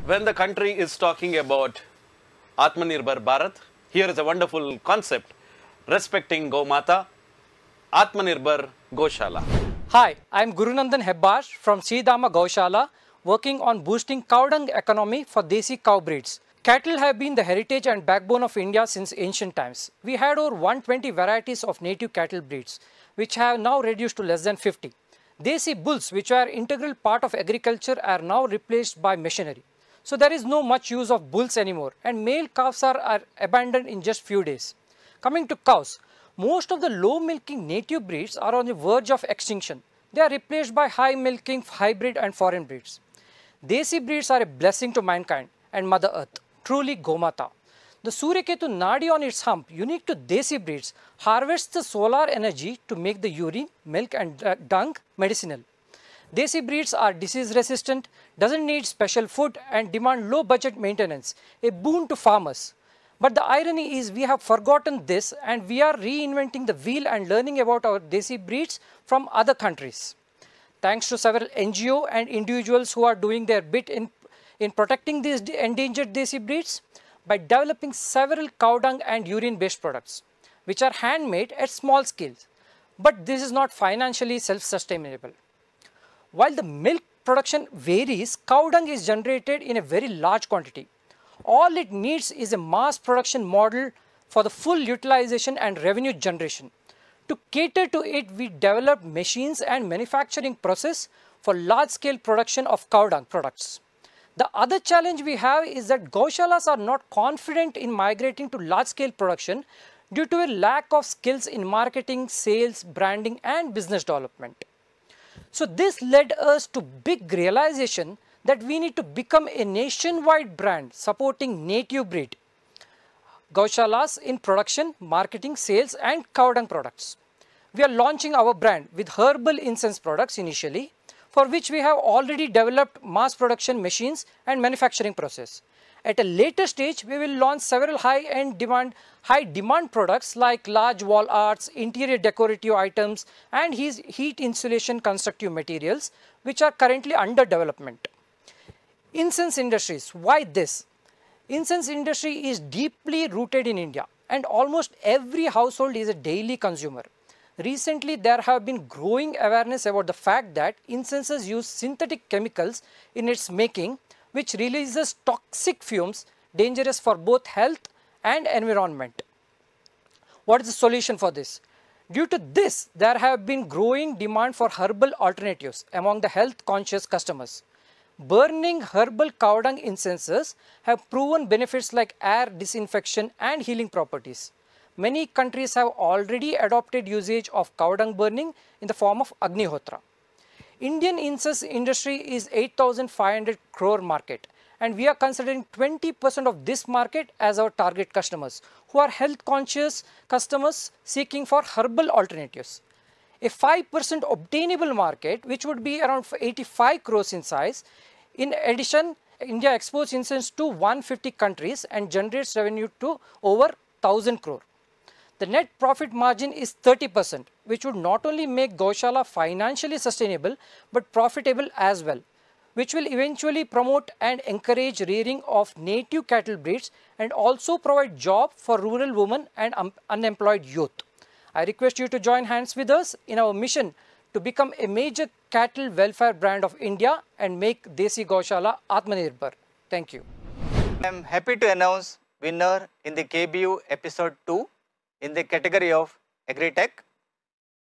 When the country is talking about Atmanirbhar Bharath, here is a wonderful concept, respecting Gomata, Atmanirbhar Gaushala. Hi, I am Gurunandan Hebbar from Sridhama Gaushala, working on boosting cow dung economy for Desi cow breeds. Cattle have been the heritage and backbone of India since ancient times. We had over 120 varieties of native cattle breeds, which have now reduced to less than 50. Desi bulls, which are an integral part of agriculture, are now replaced by machinery. So there is no much use of bulls anymore, and male calves are abandoned in just few days. Coming to cows, most of the low milking native breeds are on the verge of extinction. They are replaced by high milking hybrid and foreign breeds. Desi breeds are a blessing to mankind and Mother Earth, truly Gomata. The Suryaketu Nadi on its hump, unique to Desi breeds, harvests the solar energy to make the urine, milk and dung medicinal. Desi breeds are disease resistant, doesn't need special food and demand low budget maintenance, a boon to farmers. But the irony is we have forgotten this and we are reinventing the wheel and learning about our Desi breeds from other countries. Thanks to several NGO and individuals who are doing their bit in protecting these endangered Desi breeds, by developing several cow dung and urine based products, which are handmade at small scales. But this is not financially self-sustainable. While the milk production varies, cow dung is generated in a very large quantity. All it needs is a mass production model for the full utilization and revenue generation. To cater to it, we developed machines and manufacturing process for large-scale production of cow dung products. The other challenge we have is that Gaushalas are not confident in migrating to large-scale production due to a lack of skills in marketing, sales, branding and business development. So this led us to big realization that we need to become a nationwide brand supporting native breed Gaushalas in production, marketing, sales and cow dung products. We are launching our brand with herbal incense products initially, for which we have already developed mass production machines and manufacturing process. At a later stage, we will launch several high demand products like large wall arts, interior decorative items and heat insulation constructive materials, which are currently under development. Incense industries, why this? Incense industry is deeply rooted in India and almost every household is a daily consumer. Recently, there have been growing awareness about the fact that incenses use synthetic chemicals in its making, which releases toxic fumes dangerous for both health and environment. What is the solution for this? Due to this, there have been growing demand for herbal alternatives among the health conscious customers. Burning herbal cow dung incenses have proven benefits like air disinfection and healing properties. Many countries have already adopted usage of cow dung burning in the form of Agnihotra. Indian incense industry is 8,500 crore market and we are considering 20% of this market as our target customers who are health conscious customers seeking for herbal alternatives. A 5% obtainable market which would be around 85 crores in size. In addition, India exports incense to 150 countries and generates revenue to over 1,000 crore. The net profit margin is 30%, which would not only make Gaushala financially sustainable but profitable as well, which will eventually promote and encourage rearing of native cattle breeds and also provide job for rural women and unemployed youth. I request you to join hands with us in our mission to become a major cattle welfare brand of India and make Desi Gaushala Atmanirbhar. Thank you. I am happy to announce winner in the KBU episode 2. In the category of Agritech,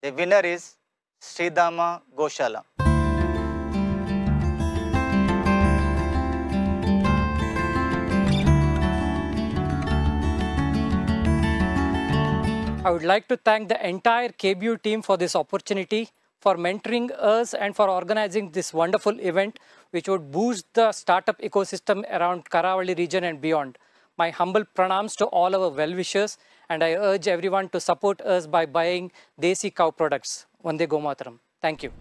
the winner is Sridhama Gaushala. I would like to thank the entire KBU team for this opportunity, for mentoring us and for organizing this wonderful event which would boost the startup ecosystem around Karavali region and beyond. My humble pranams to all our well-wishers and I urge everyone to support us by buying Desi cow products. Vande Gomataram. Thank you.